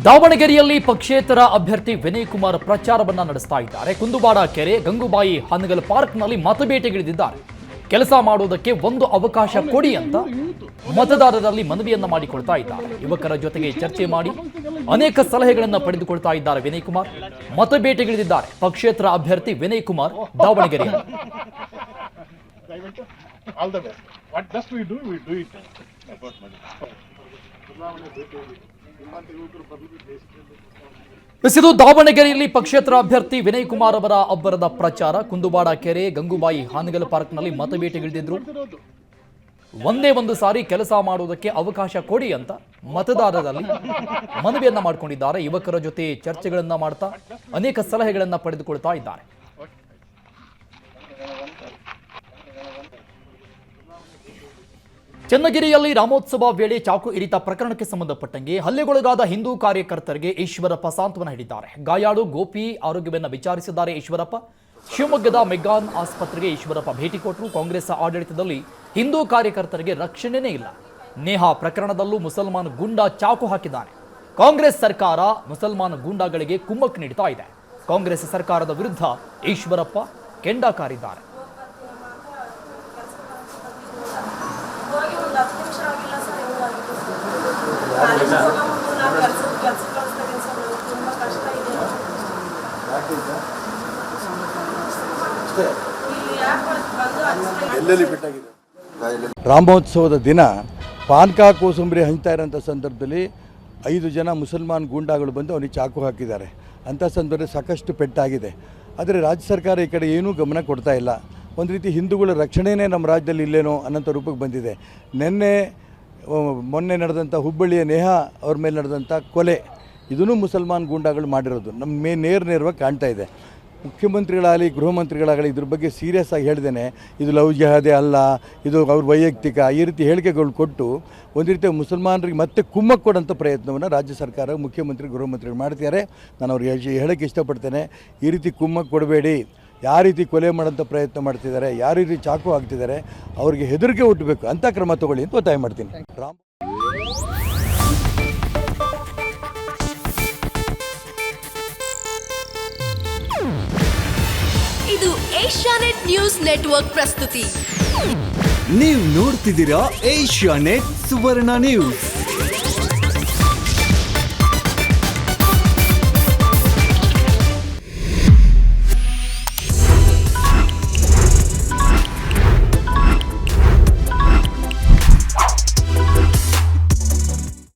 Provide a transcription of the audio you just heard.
ದಾವಣಗೆರೆಯಲ್ಲಿ ಪಕ್ಷೇತರ ಅಭ್ಯರ್ಥಿ ವಿನಯ್ ಕುಮಾರ್ ಪ್ರಚಾರವನ್ನ ನಡೆಸ್ತಾ ಇದ್ದಾರೆ. ಕುಂದುವಾಡ ಕೆರೆ, ಗಂಗೂಬಾಯಿ ಹಾನಗಲ್ ಪಾರ್ಕ್ನಲ್ಲಿ ಮತಬೇಟೆಗಿಳಿದಿದ್ದಾರೆ. ಕೆಲಸ ಮಾಡುವುದಕ್ಕೆ ಒಂದು ಅವಕಾಶ ಕೊಡಿ ಅಂತ ಮತದಾರರಲ್ಲಿ ಮನವಿಯನ್ನ ಮಾಡಿಕೊಳ್ತಾ ಇದ್ದಾರೆ. ಯುವಕರ ಜೊತೆಗೆ ಚರ್ಚೆ ಮಾಡಿ ಅನೇಕ ಸಲಹೆಗಳನ್ನು ಪಡೆದುಕೊಳ್ತಾ ಇದ್ದಾರೆ ವಿನಯ್ ಕುಮಾರ್. ಮತಬೇಟೆಗಿಳಿದಿದ್ದಾರೆ ಪಕ್ಷೇತರ ಅಭ್ಯರ್ಥಿ ವಿನಯ್ ಕುಮಾರ್ ದಾವಣಗೆರೆಯಲ್ಲಿ. ಇದು ದಾವಣಗೆರೆಯಲ್ಲಿ ಪಕ್ಷೇತರ ಅಭ್ಯರ್ಥಿ ವಿನಯ್ ಕುಮಾರ್ ಅವರ ಅಬ್ಬರದ ಪ್ರಚಾರ. ಕುಂದುವಾಡ ಕೆರೆ, ಗಂಗೂಬಾಯಿ ಹಾನಗಲ್ ಪಾರ್ಕ್ನಲ್ಲಿ ಮತಬೇಟೆಗಿಳಿದಿದ್ರು. ಒಂದೇ ಒಂದು ಸಾರಿ ಕೆಲಸ ಮಾಡುವುದಕ್ಕೆ ಅವಕಾಶ ಕೊಡಿ ಅಂತ ಮತದಾರರಲ್ಲಿ ಮನವಿಯನ್ನ ಮಾಡಿಕೊಂಡಿದ್ದಾರೆ. ಯುವಕರ ಜೊತೆ ಚರ್ಚೆಗಳನ್ನ ಮಾಡ್ತಾ ಅನೇಕ ಸಲಹೆಗಳನ್ನ ಪಡೆದುಕೊಳ್ತಾ ಇದ್ದಾರೆ. ಚನ್ನಗಿರಿಯಲ್ಲಿ ರಾಮೋತ್ಸವ ವೇಳೆ ಚಾಕು ಇರಿತ ಪ್ರಕರಣಕ್ಕೆ ಸಂಬಂಧಪಟ್ಟಂಗೆ ಹಲ್ಲೆಗೊಳಗಾದ ಹಿಂದೂ ಕಾರ್ಯಕರ್ತರಿಗೆ ಈಶ್ವರಪ್ಪ ಸಾಂತ್ವನ ಹೇಳಿದ್ದಾರೆ. ಗಾಯಾಳು ಗೋಪಿ ಆರೋಗ್ಯವನ್ನು ವಿಚಾರಿಸಿದ್ದಾರೆ ಈಶ್ವರಪ್ಪ. ಶಿವಮೊಗ್ಗದ ಮೆಗ್ಗಾನ್ ಆಸ್ಪತ್ರೆಗೆ ಈಶ್ವರಪ್ಪ ಭೇಟಿ ಕೊಟ್ಟರು. ಕಾಂಗ್ರೆಸ್ ಆಡಳಿತದಲ್ಲಿ ಹಿಂದೂ ಕಾರ್ಯಕರ್ತರಿಗೆ ರಕ್ಷಣೆನೇ ಇಲ್ಲ. ನೇಹಾ ಪ್ರಕರಣದಲ್ಲೂ ಮುಸಲ್ಮಾನ್ ಗೂಂಡಾ ಚಾಕು ಹಾಕಿದ್ದಾನೆ. ಕಾಂಗ್ರೆಸ್ ಸರ್ಕಾರ ಮುಸಲ್ಮಾನ್ ಗೂಂಡಾಗಳಿಗೆ ಕುಮ್ಮಕ್ಕು ನೀಡುತ್ತಾ ಇದೆ. ಕಾಂಗ್ರೆಸ್ ಸರ್ಕಾರದ ವಿರುದ್ಧ ಈಶ್ವರಪ್ಪ ಕೆಂಡ ಕಾರಿದ್ದಾರೆ. ರಾಮೋತ್ಸವದ ದಿನ ಪಾನ್ಕ ಕೋಸಂಬರಿ ಹಂಚ್ತಾ ಇರೋಂಥ ಸಂದರ್ಭದಲ್ಲಿ 5 ಜನ ಮುಸಲ್ಮಾನ್ ಗೂಂಡಾಗಳು ಬಂದು ಅವನಿಗೆ ಚಾಕು ಹಾಕಿದ್ದಾರೆ. ಅಂಥ ಸಂದರ್ಭದಲ್ಲಿ ಸಾಕಷ್ಟು ಪೆಟ್ಟಾಗಿದೆ. ಆದರೆ ರಾಜ್ಯ ಸರ್ಕಾರ ಈ ಕಡೆ ಏನೂ ಗಮನ ಕೊಡ್ತಾ ಇಲ್ಲ. ಒಂದು ರೀತಿ ಹಿಂದೂಗಳ ರಕ್ಷಣೆಯೇ ನಮ್ಮ ರಾಜ್ಯದಲ್ಲಿ ಇಲ್ಲೇನೋ ಅನ್ನೋಂಥ ರೂಪಕ್ಕೆ ಬಂದಿದೆ. ಮೊನ್ನೆ ನಡೆದಂಥ ಹುಬ್ಬಳ್ಳಿಯ ನೇಹಾ ಅವ್ರ ಮೇಲೆ ನಡೆದಂಥ ಕೊಲೆ, ಇದೂ ಮುಸಲ್ಮಾನ್ ಗೂಂಡಾಗಳು ಮಾಡಿರೋದು ನಮ್ಮ ನೇರವಾಗಿ ಕಾಣ್ತಾ ಇದೆ. ಮುಖ್ಯಮಂತ್ರಿಗಳಾಗಲಿ ಗೃಹ ಮಂತ್ರಿಗಳಾಗಲಿ ಇದ್ರ ಬಗ್ಗೆ ಸೀರಿಯಸ್ ಆಗಿ ಹೇಳ್ದೇನೆ ಇದು ಲವ್ ಜಿಹಾದೆ ಅಲ್ಲ, ಇದು ಅವ್ರ ವೈಯಕ್ತಿಕ ಈ ರೀತಿ ಹೇಳಿಕೆಗಳು ಕೊಟ್ಟು ಒಂದು ರೀತಿ ಮುಸಲ್ಮಾನರಿಗೆ ಮತ್ತೆ ಕುಮ್ಮಕ್ಕು ಕೊಡೋಂಥ ಪ್ರಯತ್ನವನ್ನು ರಾಜ್ಯ ಸರ್ಕಾರ ಮುಖ್ಯಮಂತ್ರಿ ಗೃಹ ಮಂತ್ರಿಗಳು ಮಾಡ್ತಿದ್ದಾರೆ. ನಾನು ಅವ್ರಿಗೆ ಹೇಳೋಕ್ಕೆ ಇಷ್ಟಪಡ್ತೇನೆ, ಈ ರೀತಿ ಕುಮ್ಮಕ್ಕು ಕೊಡಬೇಡಿ. ಯಾವ ರೀತಿ ಕೊಲೆ ಮಾಡೋಂಥ ಪ್ರಯತ್ನ ಮಾಡ್ತಿದ್ದಾರೆ, ಯಾವ ರೀತಿ ಚಾಕು ಹಾಕ್ತಿದ್ದಾರೆ, ಅವ್ರಿಗೆ ಹೆದರಿಕೆ ಹುಟ್ಟಬೇಕು ಅಂತ ಕ್ರಮ ತಗೊಳ್ಳಿ ಅಂತ ಒತ್ತಾಯ ಮಾಡ್ತೀನಿ. ಇದು ಏಷ್ಯಾನೆಟ್ ನ್ಯೂಸ್ ನೆಟ್ವರ್ಕ್ ಪ್ರಸ್ತುತಿ. ನೀವು ನೋಡ್ತಿದ್ದೀರಾ ಏಷ್ಯಾನೆಟ್ ಸುವರ್ಣ ನ್ಯೂಸ್.